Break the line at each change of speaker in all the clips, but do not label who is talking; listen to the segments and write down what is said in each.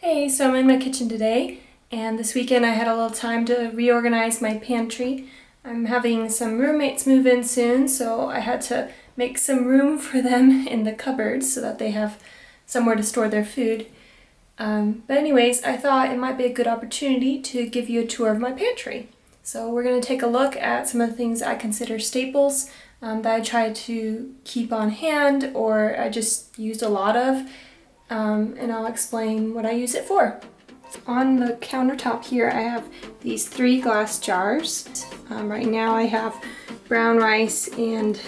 Hey, so I'm in my kitchen today, and this weekend I had a little time to reorganize my pantry. I'm having some roommates move in soon, so I had to make some room for them in the cupboards so that they have somewhere to store their food. But anyways, I thought it might be a good opportunity to give you a tour of my pantry. So we're going to take a look at some of the things I consider staples that I try to keep on hand or I just used a lot of. And I'll explain what I use it for. On the countertop here I have these 3 glass jars. Right now I have brown rice and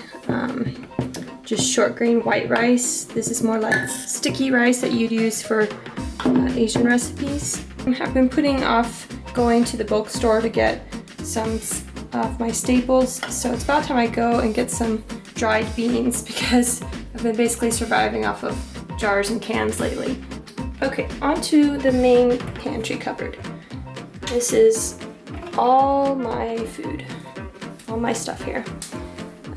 just short grain white rice. This is more like sticky rice that you'd use for Asian recipes. I've been putting off going to the bulk store to get some of my staples, so it's about time I go and get some dried beans because I've been basically surviving off of jars and cans lately. Okay, onto the main pantry cupboard. This is all my food, all my stuff here.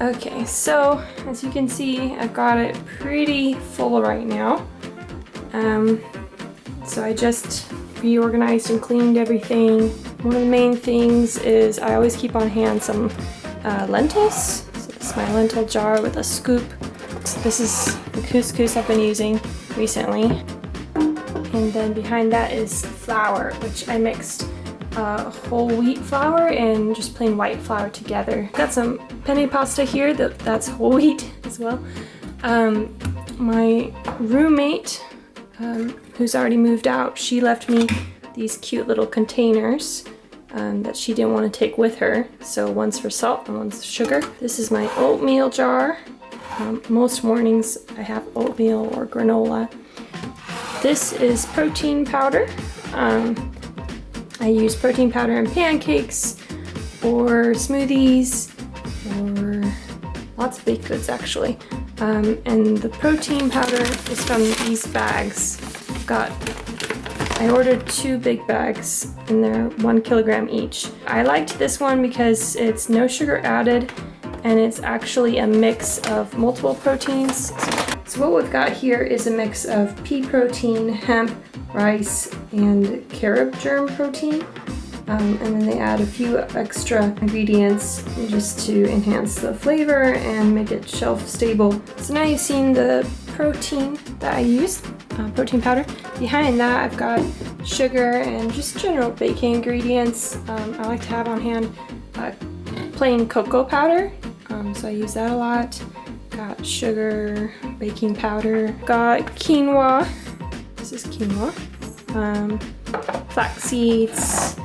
Okay, so as you can see, I've got it pretty full right now. So I just reorganized and cleaned everything. One of the main things is I always keep on hand some lentils. So this is my lentil jar with a scoop. So this is the couscous I've been using recently. And then behind that is flour, which I mixed whole wheat flour and just plain white flour together. Got some penne pasta here, that's whole wheat as well. My roommate, who's already moved out, she left me these cute little containers that she didn't want to take with her. So one's for salt and one's sugar. This is my oatmeal jar. Most mornings I have oatmeal or granola. This is protein powder. I use protein powder in pancakes or smoothies or lots of baked goods actually. And the protein powder is from these bags. I ordered 2 big bags and they're 1 kilogram each. I liked this one because it's no sugar added and it's actually a mix of multiple proteins. So what we've got here is a mix of pea protein, hemp, rice, and carob germ protein. And then they add a few extra ingredients just to enhance the flavor and make it shelf stable. So now you've seen the protein that I use, protein powder. Behind that I've got sugar and just general baking ingredients. I like to have on hand plain cocoa powder, so I use that a lot. Got sugar, baking powder, got quinoa, this is quinoa, flax seeds,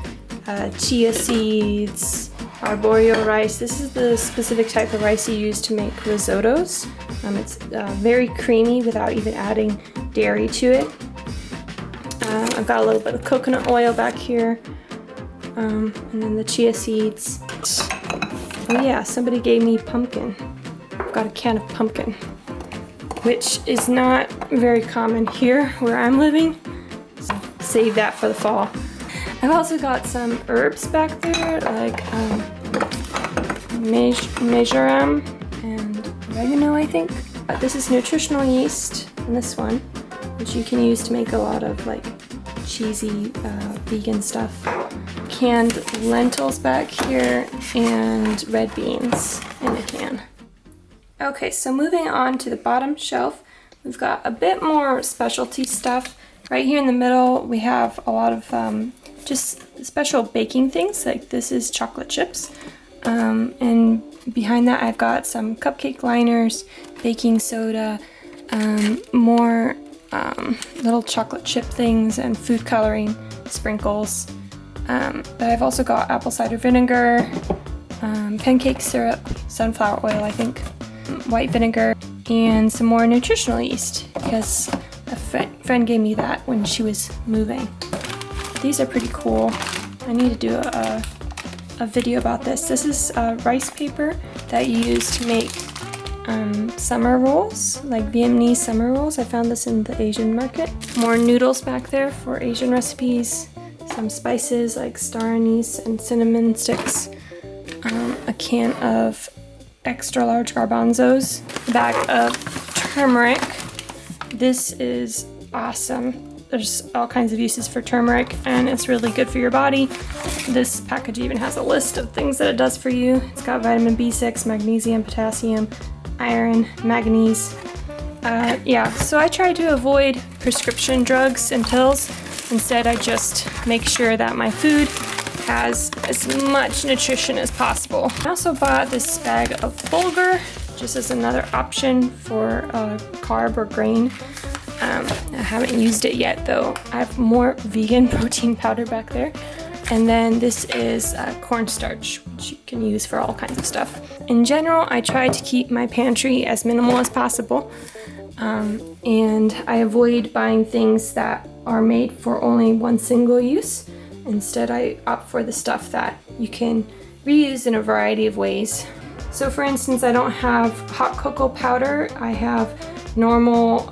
chia seeds, arborio rice. This is the specific type of rice you use to make risottos. It's very creamy without even adding dairy to it. I've got a little bit of coconut oil back here, and then the chia seeds. Oh yeah, somebody gave me pumpkin. I've got a can of pumpkin, which is not very common here where I'm living. So save that for the fall. I've also got some herbs back there, like marjoram and oregano, I think. This is nutritional yeast in this one, which you can use to make a lot of like cheesy vegan stuff. Canned lentils back here and red beans in a can. Okay, so moving on to the bottom shelf, we've got a bit more specialty stuff. Right here in the middle we have a lot of just special baking things, like this is chocolate chips. And behind that I've got some cupcake liners, baking soda, more little chocolate chip things and food coloring sprinkles. But I've also got apple cider vinegar, pancake syrup, sunflower oil I think, white vinegar, and some more nutritional yeast because a friend gave me that when she was moving. These are pretty cool. I need to do a video about this. This is rice paper that you use to make summer rolls, like Vietnamese summer rolls. I found this in the Asian market. More noodles back there for Asian recipes. Some spices like star anise and cinnamon sticks. A can of extra large garbanzos. A bag of turmeric. This is awesome. there's all kinds of uses for turmeric, and it's really good for your body. This package even has a list of things that it does for you. It's got vitamin B6, magnesium, potassium, iron, manganese. Yeah, so I try to avoid prescription drugs and pills. Instead, I just make sure that my food has as much nutrition as possible. I also bought this bag of bulgur, just as another option for carb or grain. I haven't used it yet though. I have more vegan protein powder back there. And then this is cornstarch, which you can use for all kinds of stuff. In general, I try to keep my pantry as minimal as possible. And I avoid buying things that are made for only one single use. Instead, I opt for the stuff that you can reuse in a variety of ways. So for instance, I don't have hot cocoa powder. I have normal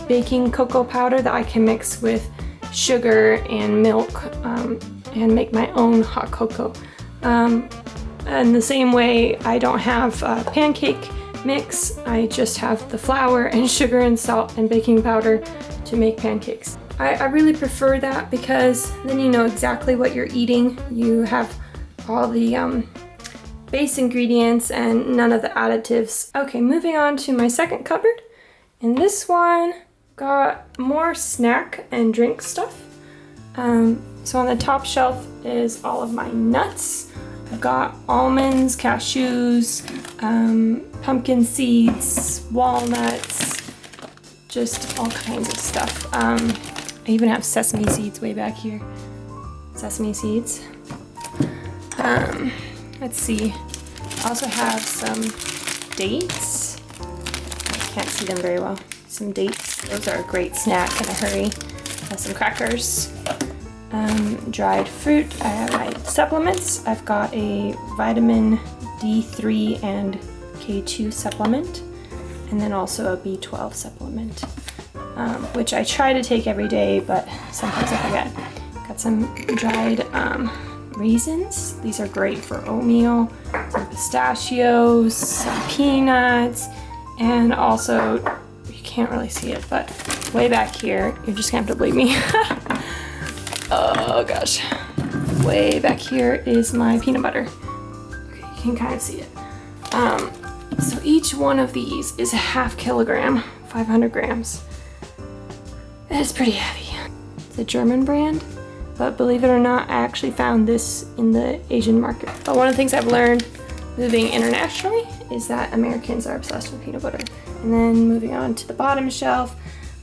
baking cocoa powder that I can mix with sugar and milk and make my own hot cocoa. And the same way, I don't have a pancake mix. I just have the flour and sugar and salt and baking powder to make pancakes. I really prefer that because then you know exactly what you're eating. You have all the base ingredients and none of the additives. Okay, moving on to my second cupboard. And this one got more snack and drink stuff. So on the top shelf is all of my nuts. I've got almonds, cashews, pumpkin seeds, walnuts, just all kinds of stuff. I even have sesame seeds way back here. Sesame seeds. Let's see. I also have some dates. I can't see them very well. Some dates. Those are a great snack in a hurry. Some crackers. Dried fruit. I have my supplements. I've got a vitamin D3 and K2 supplement, and then also a B12 supplement, which I try to take every day, but sometimes I forget. Got some dried raisins. These are great for oatmeal, some pistachios, some peanuts, and also, you can't really see it, but way back here, you're just gonna have to believe me. Oh gosh. Way back here is my peanut butter. Okay, you can kind of see it. So each one of these is a half kilogram, 500 grams. It's pretty heavy. It's a German brand, but believe it or not, I actually found this in the Asian market. But one of the things I've learned moving internationally is that Americans are obsessed with peanut butter. And then moving on to the bottom shelf,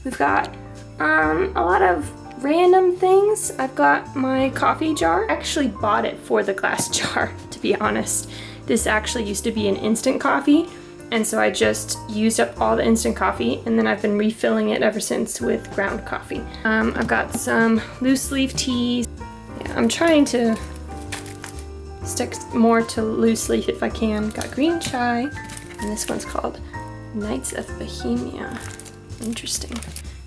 we've got a lot of random things. I've got my coffee jar. I actually bought it for the glass jar, to be honest. This actually used to be an instant coffee, and so I just used up all the instant coffee, and then I've been refilling it ever since with ground coffee. I've got some loose leaf teas. Yeah, I'm trying to stick more to loose leaf if I can. Got green chai, and this one's called Knights of Bohemia. Interesting.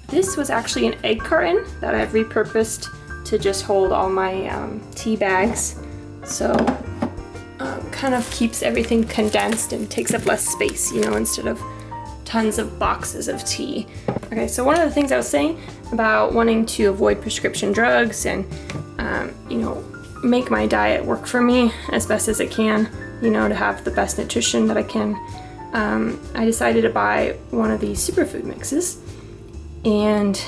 This was actually an egg carton that I've repurposed to just hold all my tea bags. So kind of keeps everything condensed and takes up less space, you know, instead of tons of boxes of tea. Okay, so one of the things I was saying about wanting to avoid prescription drugs and, you know, make my diet work for me as best as it can, you know, to have the best nutrition that I can, I decided to buy one of these superfood mixes. And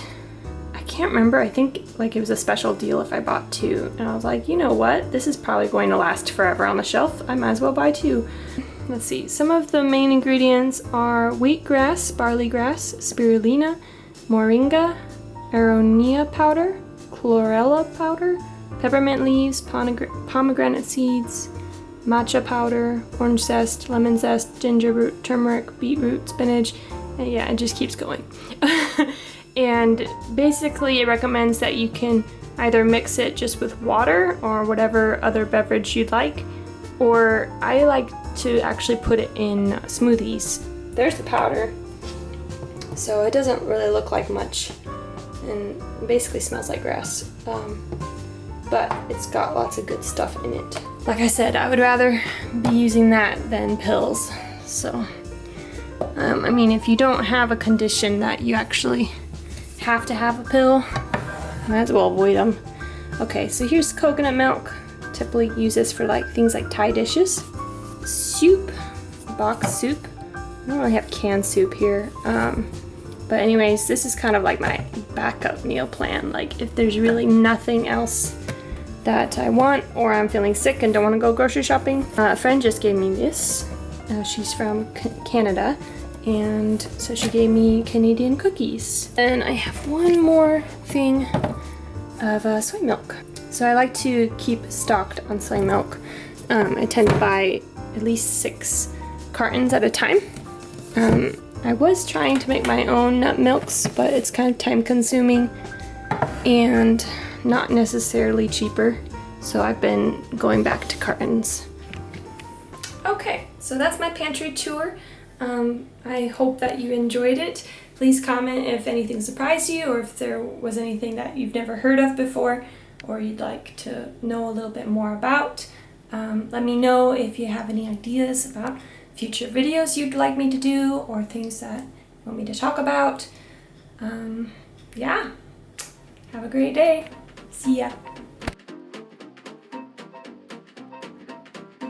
I can't remember, I think like it was a special deal if I bought two. And I was like, you know what? This is probably going to last forever on the shelf. I might as well buy two. Let's see, some of the main ingredients are wheatgrass, barley grass, spirulina, moringa, aronia powder, chlorella powder, peppermint leaves, pomegranate seeds, matcha powder, orange zest, lemon zest, ginger root, turmeric, beetroot, spinach. And yeah, it just keeps going. And basically it recommends that you can either mix it just with water or whatever other beverage you'd like, or I like to actually put it in smoothies. There's the powder. So it doesn't really look like much and basically smells like grass. But it's got lots of good stuff in it. Like I said, I would rather be using that than pills. So, I mean, if you don't have a condition that you actually have to have a pill, might as well avoid them. Okay, so here's coconut milk. Typically use this for like things like Thai dishes. Soup, box soup. I don't really have canned soup here. But anyways, this is kind of like my backup meal plan. Like if there's really nothing else that I want, or I'm feeling sick and don't want to go grocery shopping. A friend just gave me this. She's from Canada, and so she gave me Canadian cookies. And I have one more thing of soy milk. So I like to keep stocked on soy milk. I tend to buy at least 6 cartons at a time. I was trying to make my own nut milks, but it's kind of time consuming and not necessarily cheaper. So I've been going back to cartons. Okay, so that's my pantry tour. I hope that you enjoyed it. Please comment if anything surprised you, or if there was anything that you've never heard of before, or you'd like to know a little bit more about. Let me know if you have any ideas about future videos you'd like me to do, or things that you want me to talk about. Yeah, have a great day. See ya.